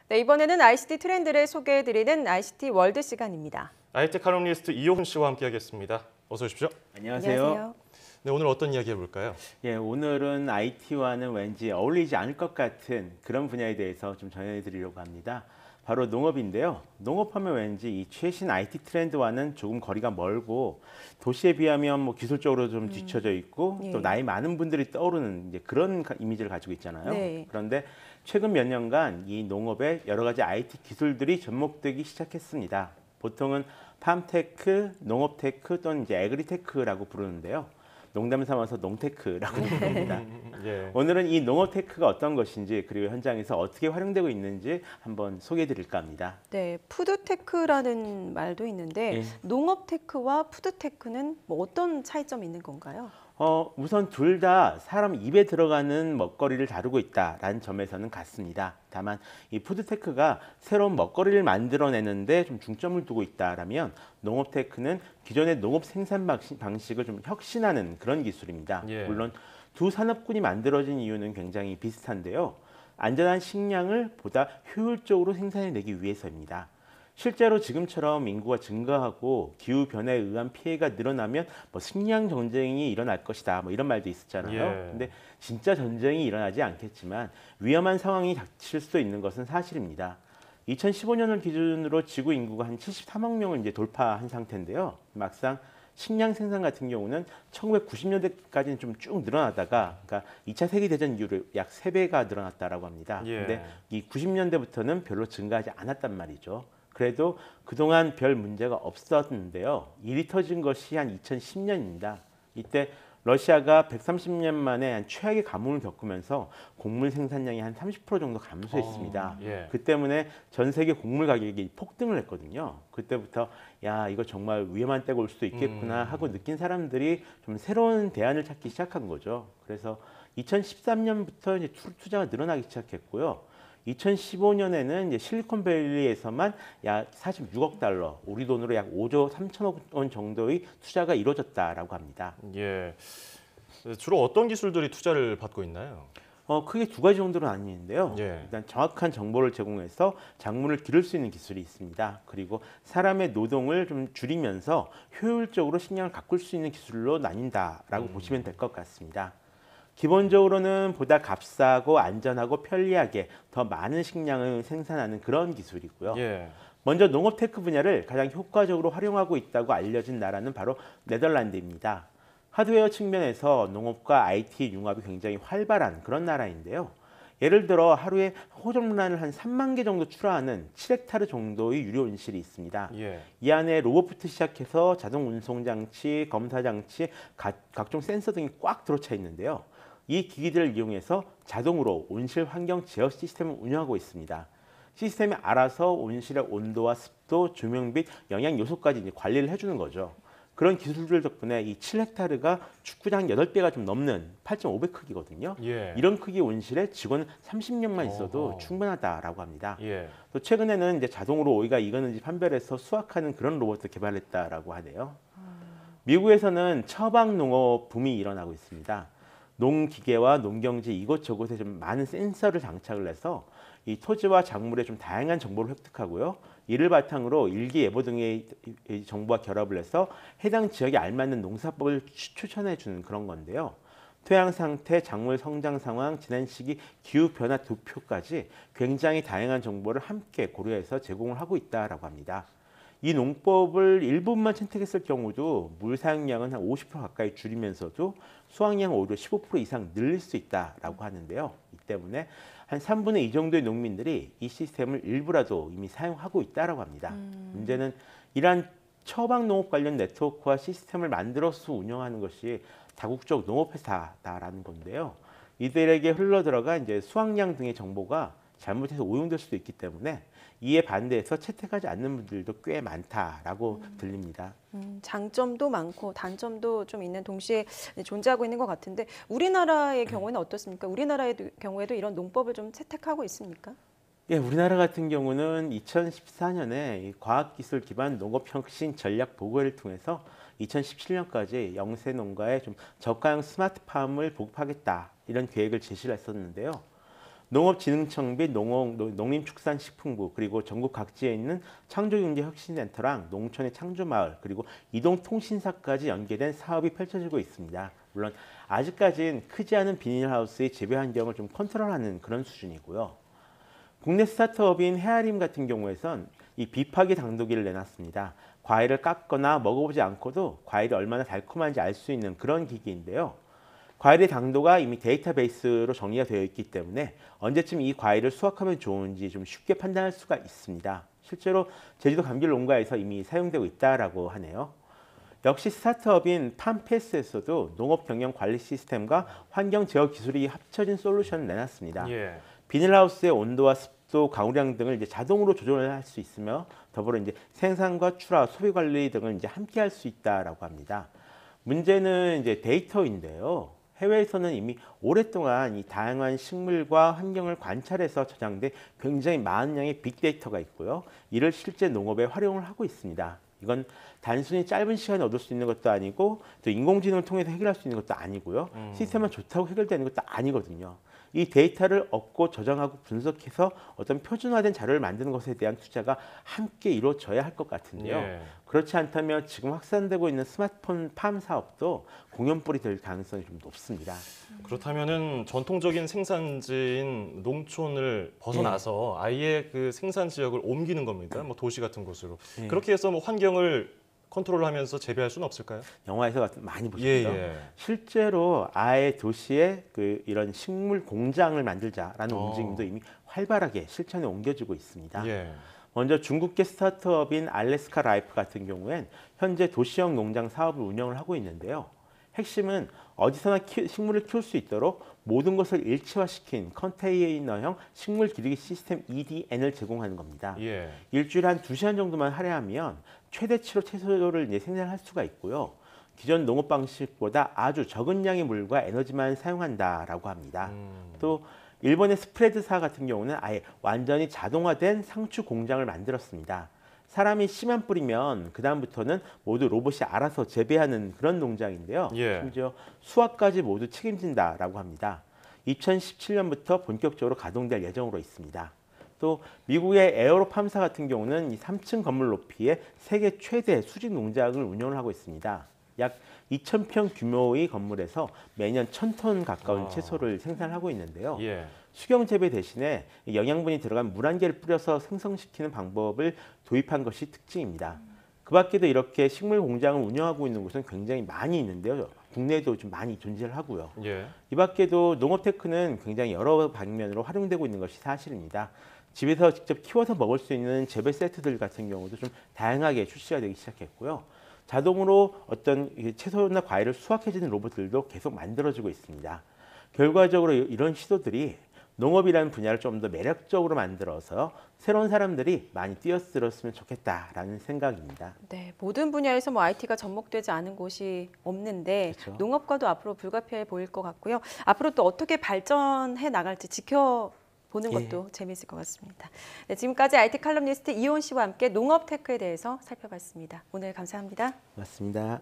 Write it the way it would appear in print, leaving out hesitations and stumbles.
네, 이번에는 ICT 트렌드를 소개해드리는 ICT 월드 시간입니다. IT 칼럼니스트 이호훈 씨와 함께하겠습니다. 어서 오십시오. 안녕하세요. 네, 오늘 어떤 이야기 해볼까요? 예, 오늘은 IT와는 왠지 어울리지 않을 것 같은 그런 분야에 대해서 좀 전해드리려고 합니다. 바로 농업인데요. 농업하면 왠지 이 최신 IT 트렌드와는 조금 거리가 멀고 도시에 비하면 뭐 기술적으로 좀 뒤처져 있고 또 나이 많은 분들이 떠오르는 이제 그런 이미지를 가지고 있잖아요. 네. 그런데 최근 몇 년간 이 농업에 여러 가지 IT 기술들이 접목되기 시작했습니다. 보통은 팜테크, 농업테크 또는 이제 애그리테크라고 부르는데요. 농담 삼아서 농테크라고 부릅니다. 예. 오늘은 이 농업테크가 어떤 것인지 그리고 현장에서 어떻게 활용되고 있는지 한번 소개해 드릴까 합니다. 네, 푸드테크라는 말도 있는데 예. 농업테크와 푸드테크는 뭐 어떤 차이점이 있는 건가요? 우선 둘 다 사람 입에 들어가는 먹거리를 다루고 있다라는 점에서는 같습니다. 다만 이 푸드테크가 새로운 먹거리를 만들어내는데 좀 중점을 두고 있다라면 농업테크는 기존의 농업 생산 방식을 좀 혁신하는 그런 기술입니다. 예. 물론 두 산업군이 만들어진 이유는 굉장히 비슷한데요. 안전한 식량을 보다 효율적으로 생산해내기 위해서입니다. 실제로 지금처럼 인구가 증가하고 기후 변화에 의한 피해가 늘어나면 뭐 식량 전쟁이 일어날 것이다. 뭐 이런 말도 있었잖아요. 예. 근데 진짜 전쟁이 일어나지 않겠지만 위험한 상황이 닥칠 수 있는 것은 사실입니다. 2015년을 기준으로 지구 인구가 한 73억 명을 이제 돌파한 상태인데요. 막상 식량 생산 같은 경우는 1990년대까지는 좀 쭉 늘어나다가 그러니까 2차 세계대전 이후로 약 3배가 늘어났다라고 합니다. 예. 근데 이 90년대부터는 별로 증가하지 않았단 말이죠. 그래도 그동안 별 문제가 없었는데요. 일이 터진 것이 한 2010년입니다. 이때 러시아가 130년 만에 한 최악의 가뭄을 겪으면서 곡물 생산량이 한 30% 정도 감소했습니다. 예. 그 때문에 전 세계 곡물 가격이 폭등을 했거든요. 그때부터 야 이거 정말 위험한 때가 올 수도 있겠구나 하고 느낀 사람들이 좀 새로운 대안을 찾기 시작한 거죠. 그래서 2013년부터 이제 투자가 늘어나기 시작했고요. 2015년에는 이제 실리콘밸리에서만 약 46억 달러, 우리 돈으로 약 5조 3천억 원 정도의 투자가 이루어졌다라고 합니다. 예. 주로 어떤 기술들이 투자를 받고 있나요? 크게 두 가지 정도로 나뉘는데요. 예. 일단 정확한 정보를 제공해서 작물을 기를 수 있는 기술이 있습니다. 그리고 사람의 노동을 좀 줄이면서 효율적으로 식량을 가꿀 수 있는 기술로 나뉜다라고 보시면 될 것 같습니다. 기본적으로는 보다 값싸고 안전하고 편리하게 더 많은 식량을 생산하는 그런 기술이고요. 예. 먼저 농업테크 분야를 가장 효과적으로 활용하고 있다고 알려진 나라는 바로 네덜란드입니다. 하드웨어 측면에서 농업과 IT 융합이 굉장히 활발한 그런 나라인데요. 예를 들어 하루에 호접란을 한 3만 개 정도 출하하는 7헥타르 정도의 유료 온실이 있습니다. 예. 이 안에 로봇부터 시작해서 자동 운송 장치, 검사 장치, 각종 센서 등이 꽉 들어차 있는데요. 이 기기들을 이용해서 자동으로 온실 환경 제어 시스템을 운영하고 있습니다. 시스템이 알아서 온실의 온도와 습도, 조명 및 영양 요소까지 이제 관리를 해주는 거죠. 그런 기술들 덕분에 이 7헥타르가 축구장 8배가 좀 넘는 8.5배 크기거든요. 예. 이런 크기 온실에 직원 30명만 있어도 어허. 충분하다라고 합니다. 예. 또 최근에는 이제 자동으로 오이가 익었는지 판별해서 수확하는 그런 로봇도 개발했다라고 하네요. 미국에서는 처방 농업 붐이 일어나고 있습니다. 농기계와 농경지 이곳저곳에 좀 많은 센서를 장착을 해서 이 토지와 작물의 좀 다양한 정보를 획득하고요. 이를 바탕으로 일기예보 등의 정보와 결합을 해서 해당 지역에 알맞는 농사법을 추천해 주는 그런 건데요. 토양 상태, 작물 성장 상황, 지난 시기 기후 변화 도표까지 굉장히 다양한 정보를 함께 고려해서 제공을 하고 있다라고 합니다. 이 농법을 일부분만 채택했을 경우도 물 사용량은 한 50% 가까이 줄이면서도 수확량을 오히려 15% 이상 늘릴 수 있다라고 하는데요. 이 때문에 한 3분의 2 정도의 농민들이 이 시스템을 일부라도 이미 사용하고 있다라고 합니다. 문제는 이러한 처방 농업 관련 네트워크와 시스템을 만들어서 운영하는 것이 다국적 농업회사다라는 건데요. 이들에게 흘러들어가 이제 수확량 등의 정보가 잘못해서 오용될 수도 있기 때문에 이에 반대해서 채택하지 않는 분들도 꽤 많다라고 들립니다. 장점도 많고 단점도 좀 있는 동시에 존재하고 있는 것 같은데 우리나라의 경우에는 어떻습니까? 우리나라의 경우에도 이런 농법을 좀 채택하고 있습니까? 예, 우리나라 같은 경우는 2014년에 과학기술 기반 농업혁신 전략 보고회를 통해서 2017년까지 영세 농가에 좀 저가형 스마트팜을 보급하겠다 이런 계획을 제시를 했었는데요. 농업진흥청 및 농림축산식품부 그리고 전국 각지에 있는 창조경제혁신센터랑 농촌의 창조마을 그리고 이동통신사까지 연계된 사업이 펼쳐지고 있습니다. 물론 아직까지는 크지 않은 비닐하우스의 재배 환경을 좀 컨트롤하는 그런 수준이고요. 국내 스타트업인 헤아림 같은 경우에선 이 비파기 당도기를 내놨습니다. 과일을 깎거나 먹어보지 않고도 과일이 얼마나 달콤한지 알 수 있는 그런 기기인데요. 과일의 당도가 이미 데이터베이스로 정리가 되어 있기 때문에 언제쯤 이 과일을 수확하면 좋은지 좀 쉽게 판단할 수가 있습니다. 실제로 제주도 감귤 농가에서 이미 사용되고 있다라고 하네요. 역시 스타트업인 팜패스에서도 농업 경영 관리 시스템과 환경 제어 기술이 합쳐진 솔루션을 내놨습니다. 예. 비닐하우스의 온도와 습도, 강우량 등을 이제 자동으로 조절을 할 수 있으며 더불어 이제 생산과 출하, 소비 관리 등을 이제 함께 할 수 있다라고 합니다. 문제는 이제 데이터인데요. 해외에서는 이미 오랫동안 이 다양한 식물과 환경을 관찰해서 저장된 굉장히 많은 양의 빅데이터가 있고요. 이를 실제 농업에 활용을 하고 있습니다. 이건 단순히 짧은 시간에 얻을 수 있는 것도 아니고 또 인공지능을 통해서 해결할 수 있는 것도 아니고요. 시스템만 좋다고 해결되는 것도 아니거든요. 이 데이터를 얻고 저장하고 분석해서 어떤 표준화된 자료를 만드는 것에 대한 투자가 함께 이루어져야 할 것 같은데요. 예. 그렇지 않다면 지금 확산되고 있는 스마트폰 팜 사업도 공연불이 될 가능성이 좀 높습니다. 그렇다면은 전통적인 생산지인 농촌을 벗어나서 아예 그 생산 지역을 옮기는 겁니다. 뭐 도시 같은 곳으로. 네. 그렇게 해서 뭐 환경을 컨트롤하면서 재배할 수는 없을까요? 영화에서 많이 보셨죠? 예. 실제로 아예 도시에 이런 식물 공장을 만들자라는 움직임도 이미 활발하게 실천에 옮겨지고 있습니다. 예. 먼저 중국계 스타트업인 알래스카 라이프 같은 경우엔 현재 도시형 농장 사업을 운영을 하고 있는데요. 핵심은 어디서나 식물을 키울 수 있도록 모든 것을 일체화시킨 컨테이너형 식물 기르기 시스템 EDN을 제공하는 겁니다. 예. 일주일에 한 2시간 정도만 할애하면 최대치로 채소를 이제 생산할 수가 있고요. 기존 농업 방식보다 아주 적은 양의 물과 에너지만 사용한다라고 합니다. 또 일본의 스프레드사 같은 경우는 아예 완전히 자동화된 상추 공장을 만들었습니다. 사람이 씨만 뿌리면 그 다음부터는 모두 로봇이 알아서 재배하는 그런 농장인데요. 예. 심지어 수확까지 모두 책임진다라고 합니다. 2017년부터 본격적으로 가동될 예정으로 있습니다. 또 미국의 에어로팜사 같은 경우는 이 3층 건물 높이의 세계 최대 수직 농장을 운영을 하고 있습니다. 약 2,000평 규모의 건물에서 매년 1,000톤 가까운 채소를 생산하고 있는데요. 예. 수경 재배 대신에 영양분이 들어간 물안개를 뿌려서 생성시키는 방법을 도입한 것이 특징입니다. 그 밖에도 이렇게 식물 공장을 운영하고 있는 곳은 굉장히 많이 있는데요. 국내에도 좀 많이 존재를 하고요. 예. 이 밖에도 농업테크는 굉장히 여러 방면으로 활용되고 있는 것이 사실입니다. 집에서 직접 키워서 먹을 수 있는 재배 세트들 같은 경우도 좀 다양하게 출시가 되기 시작했고요. 자동으로 어떤 채소나 과일을 수확해주는 로봇들도 계속 만들어지고 있습니다. 결과적으로 이런 시도들이 농업이라는 분야를 좀 더 매력적으로 만들어서 새로운 사람들이 많이 뛰어들었으면 좋겠다라는 생각입니다. 네, 모든 분야에서 뭐 IT가 접목되지 않은 곳이 없는데 그렇죠. 농업과도 앞으로 불가피해 보일 것 같고요. 앞으로 또 어떻게 발전해 나갈지 지켜보는 것도 재미있을 것 같습니다. 네, 지금까지 IT 칼럼니스트 이온 씨와 함께 농업 테크에 대해서 살펴봤습니다. 오늘 감사합니다. 맞습니다.